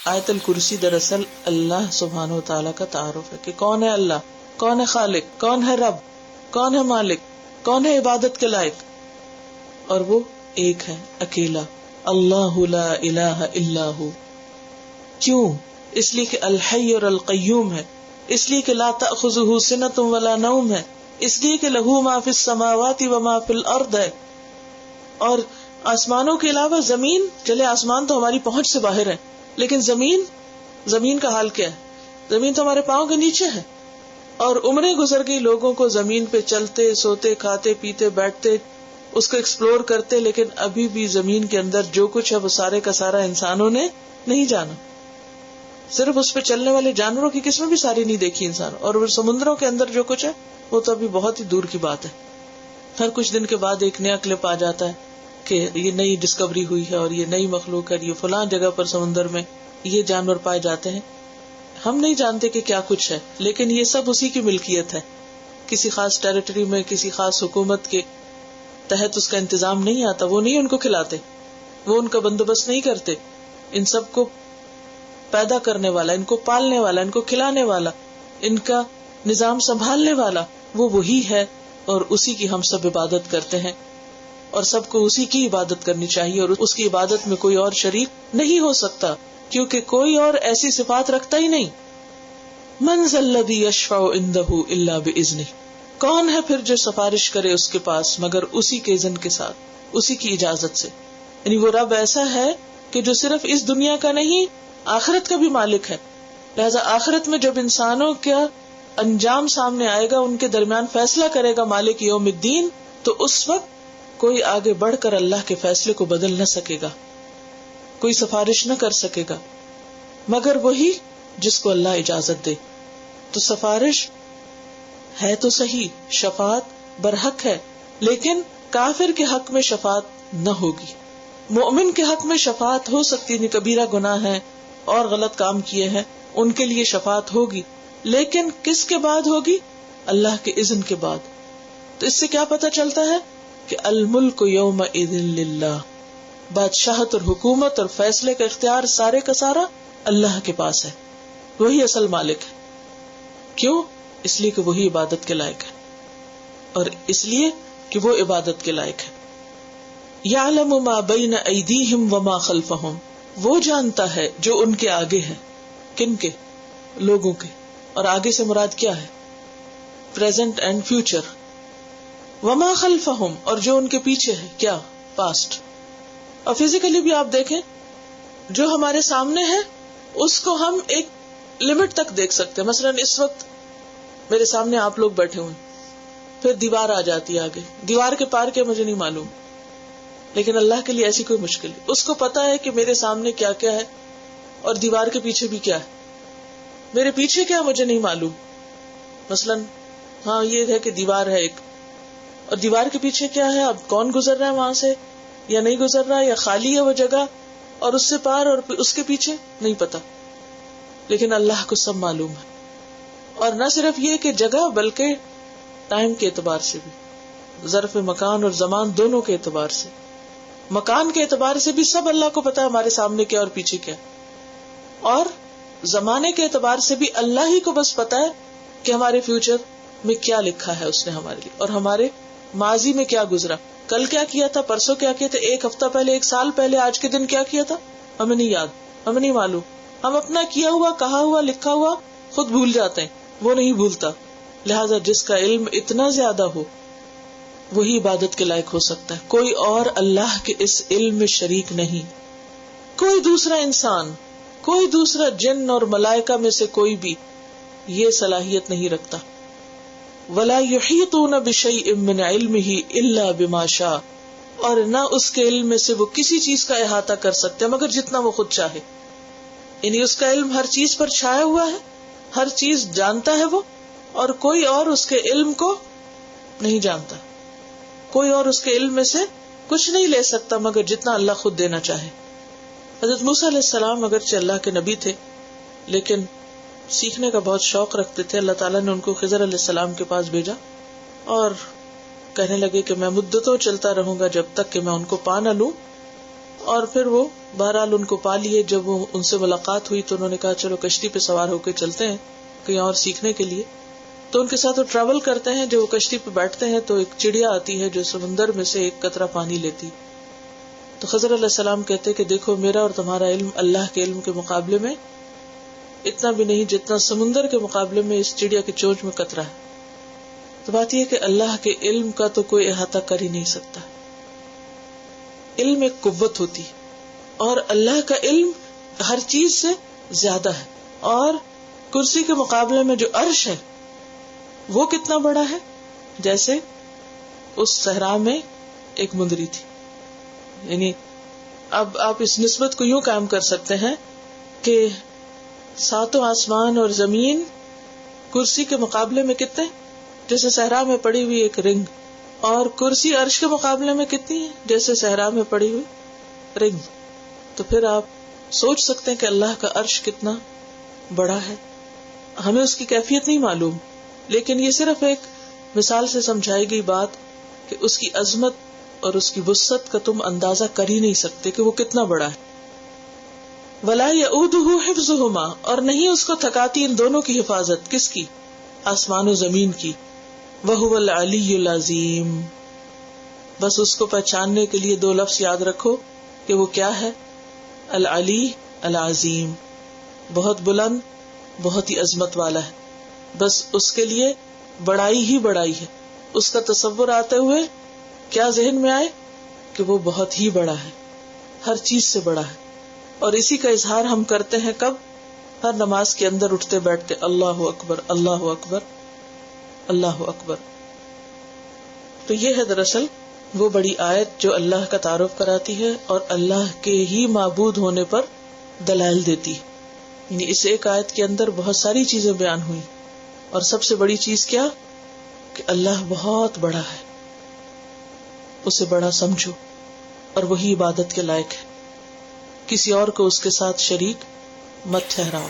آیت الکرسی دراصل اللہ سبحانہ و تعالیٰ کا تعارف ہے کہ کون ہے اللہ، کون ہے خالق، کون ہے رب، کون ہے مالک، کون ہے عبادت کے لائق، اور وہ ایک ہے، اکیلا، اللہ لا الہ الا ہو. کیوں؟ اس لیے کہ الحی اور القیوم ہے، اس لیے کہ لا تأخذہ سنۃ ولا نوم ہے، اس لیے کہ لہ ما فی السماوات وما فی الارض ہے. اور آسمانوں کے علاوہ زمین، چلے آسمان تو ہماری پہنچ سے باہر ہے، لیکن زمین کا حال کیا ہے؟ زمین تو ہمارے پاؤں کے نیچے ہے. اور عمریں گزر گئی لوگوں کو زمین پہ چلتے، سوتے، کھاتے، پیتے، بیٹھتے، اس کو ایکسپلور کرتے، لیکن ابھی بھی زمین کے اندر جو کچھ ہے وہ سارے کا سارا انسانوں نے نہیں جانا. صرف اس پہ چلنے والے جانوروں کی قسمیں بھی ساری نہیں دیکھی انسان، اور سمندروں کے اندر جو کچھ ہے وہ تو ابھی بہت ہی دور کی بات ہے. ہر کچھ دن کے بعد ایک نیا کلپ آ جاتا ہے کہ یہ نئی ڈسکوری ہوئی ہے اور یہ نئی مخلوق ہے، یہ فلاں جگہ پر سمندر میں یہ جانور پائے جاتے ہیں. ہم نہیں جانتے کہ کیا کچھ ہے، لیکن یہ سب اسی کی ملکیت ہے. کسی خاص ٹیریٹری میں کسی خاص حکومت کے تحت اس کا انتظام نہیں آتا، وہ نہیں ان کو کھلاتے، وہ ان کا بندوبست نہیں کرتے. ان سب کو پیدا کرنے والا، ان کو پالنے والا، ان کو کھلانے والا، ان کا نظام سنبھالنے والا وہ وہی ہے، اور اسی کی ہم سب عبادت کرتے ہیں، اور سب کو اسی کی عبادت کرنی چاہیے، اور اس کی عبادت میں کوئی اور شریک نہیں ہو سکتا، کیونکہ کوئی اور ایسی صفات رکھتا ہی نہیں. من ذا الذی یشفع عندہ الا باذنہ، کون ہے پھر جو سفارش کرے اس کے پاس مگر اسی کے اذن کے ساتھ، اسی کی اجازت سے. یعنی وہ رب ایسا ہے کہ جو صرف اس دنیا کا نہیں، آخرت کا بھی مالک ہے. لہذا آخرت میں جب انسانوں کا انجام سامنے آئے گا، ان کے درمیان فیصلہ کرے گا مالک یوم الدین، تو اس وقت کوئی آگے بڑھ کر اللہ کے فیصلے کو بدل نہ سکے گا، کوئی سفارش نہ کر سکے گا مگر وہی جس کو اللہ اجازت دے. تو سفارش ہے تو صحیح، شفاعت برحق ہے، لیکن کافر کے حق میں شفاعت نہ ہوگی. مومن کے حق میں شفاعت ہو سکتی ہے، کبیرہ گناہ ہے اور غلط کام کیے ہیں، ان کے لیے شفاعت ہوگی، لیکن کس کے بعد ہوگی؟ اللہ کے اذن کے بعد. تو اس سے کیا پتہ چلتا ہے کہ الملک یومئذ للہ، بادشاہت اور حکومت اور فیصلے کا اختیار سارے کا سارا اللہ کے پاس ہے، وہی اصل مالک ہے. کیوں؟ اس لیے کہ وہی عبادت کے لائق ہے، اور اس لیے کہ وہ عبادت کے لائق ہے. یعلم ما بین ایدیہم وما خلفہم، وہ جانتا ہے جو ان کے آگے ہے. کن کے؟ لوگوں کے. اور آگے سے مراد کیا ہے؟ Present and future. وما خلفہم، اور جو ان کے پیچھے ہے، کیا؟ پاسٹ. اور فزیکلی بھی آپ دیکھیں، جو ہمارے سامنے ہے اس کو ہم ایک لمٹ تک دیکھ سکتے ہیں. مثلا اس وقت میرے سامنے آپ لوگ بیٹھے ہوئے، پھر دیوار آ جاتی ہے آگے، دیوار کے پار کے مجھے نہیں معلوم، لیکن اللہ کے لیے ایسی کوئی مشکل نہیں. اس کو پتا ہے کہ میرے سامنے کیا کیا ہے اور دیوار کے پیچھے بھی کیا ہے. میرے پیچھے کیا مجھے نہیں معلوم، مثلا ہاں یہ ہے کہ دیوار ہے ایک، اور دیوار کے پیچھے کیا ہے، اب کون گزر رہا ہے وہاں سے یا نہیں گزر رہا ہے، یا خالی ہے وہ جگہ، اور اس سے پار اور اس کے پیچھے نہیں پتا. لیکن اللہ کو سب معلوم ہے. اور نہ صرف یہ کہ جگہ، بلکہ ٹائم کے اعتبار سے بھی، ظرف مکان اور زمان دونوں کے اعتبار سے. مکان کے اعتبار سے بھی سب اللہ کو پتا ہے ہمارے سامنے کیا اور پیچھے کیا، اور زمانے کے اعتبار سے بھی اللہ ہی کو بس پتا ہے کہ ہمارے فیوچر میں کیا لکھا ہے اس نے ہمارے لیے، اور ہمارے ماضی میں کیا گزرا، کل کیا کیا تھا، پرسوں کیا کیا تھا، ایک ہفتہ پہلے، ایک سال پہلے، آج کے دن کیا کیا تھا، ہمیں نہیں یاد، ہمیں نہیں معلوم. ہم اپنا کیا ہوا، کہا ہوا، لکھا ہوا خود بھول جاتے ہیں، وہ نہیں بھولتا. لہذا جس کا علم اتنا زیادہ ہو وہی عبادت کے لائق ہو سکتا ہے. کوئی اور اللہ کے اس علم میں شریک نہیں. کوئی دوسرا انسان، کوئی دوسرا جن اور ملائکہ میں سے کوئی بھی یہ صلاحیت نہیں رکھتا. ولا یحیطون بشیء من علمہ الا بما شاء، اور نہ اس کے علم میں سے وہ کسی چیز کا احاطہ کر سکتے مگر جتنا وہ خود چاہے. یعنی اس کا علم ہر چیز پر چھایا ہوا ہے، ہر چیز جانتا ہے وہ، اور کوئی اور اس کے علم کو نہیں جانتا. کوئی اور اس کے علم میں سے کچھ نہیں لے سکتا مگر جتنا اللہ خود دینا چاہے. حضرت موسیٰ علیہ السلام اگرچہ اللہ کے نبی تھے لیکن سیکھنے کا بہت شوق رکھتے تھے. اللہ تعالیٰ نے ان کو خضر علیہ السلام کے پاس بھیجا اور کہنے لگے کہ میں مدتوں چلتا رہوں گا جب تک کہ میں ان کو پا نہ لوں. اور پھر وہ بہرحال ان کو پا لیے. جب وہ ان سے ملاقات ہوئی تو انہوں نے کہا چلو کشتی پہ سوار ہو کے چلتے ہیں کہیں اور سیکھنے کے لیے. تو ان کے ساتھ وہ ٹریول کرتے ہیں. جب وہ کشتی پہ بیٹھتے ہیں تو ایک چڑیا آتی ہے جو سمندر میں سے ایک قطرہ پانی لیتی. تو خضر علیہ السلام کہتے کہ دیکھو میرا اور تمہارا علم اللہ کے علم کے مقابلے میں اتنا بھی نہیں جتنا سمندر کے مقابلے میں اس چڑیا کی چونچ میں قطرہ ہے. تو بات یہ کہ اللہ کے علم کا تو کوئی احاطہ کر ہی نہیں سکتا. علم ایک قوت ہوتی اور اللہ کا علم ہر چیز سے زیادہ ہے. اور کرسی کے مقابلے میں جو عرش ہے وہ کتنا بڑا ہے. جیسے اس صحرا میں ایک مندری تھی. یعنی اب آپ اس نسبت کو یوں قائم کر سکتے ہیں کہ ساتوں آسمان اور زمین کرسی کے مقابلے میں کتنے، جیسے صحرا میں پڑی ہوئی ایک رنگ. اور کرسی عرش کے مقابلے میں کتنی ہے، جیسے صحرا میں پڑی ہوئی رنگ. تو پھر آپ سوچ سکتے ہیں کہ اللہ کا عرش کتنا بڑا ہے. ہمیں اس کی کیفیت نہیں معلوم، لیکن یہ صرف ایک مثال سے سمجھائی گئی بات کہ اس کی عظمت اور اس کی وسعت کا تم اندازہ کر ہی نہیں سکتے کہ وہ کتنا بڑا ہے. ولا یؤودہ حفظہما، اور نہیں اس کو تھکاتی ان دونوں کی حفاظت. کس کی؟ آسمان و زمین کی. وہو العلی العظیم. بس اس کو پہچاننے کے لیے دو لفظ یاد رکھو کہ وہ کیا ہے. العلی العظیم، بہت بلند، بہت ہی عظمت والا ہے. بس اس کے لیے بڑائی ہی بڑائی ہے. اس کا تصور آتے ہوئے کیا ذہن میں آئے کہ وہ بہت ہی بڑا ہے، ہر چیز سے بڑا ہے. اور اسی کا اظہار ہم کرتے ہیں کب؟ ہر نماز کے اندر اٹھتے بیٹھتے اللہ اکبر اللہ اکبر اللہ اکبر. تو یہ ہے دراصل وہ بڑی آیت جو اللہ کا تعارف کراتی ہے اور اللہ کے ہی معبود ہونے پر دلائل دیتی. یعنی اس ایک آیت کے اندر بہت ساری چیزیں بیان ہوئی، اور سب سے بڑی چیز کیا کہ اللہ بہت بڑا ہے، اسے بڑا سمجھو اور وہی عبادت کے لائق ہے. کسی اور کو اس کے ساتھ شریک مت ٹھہراؤ.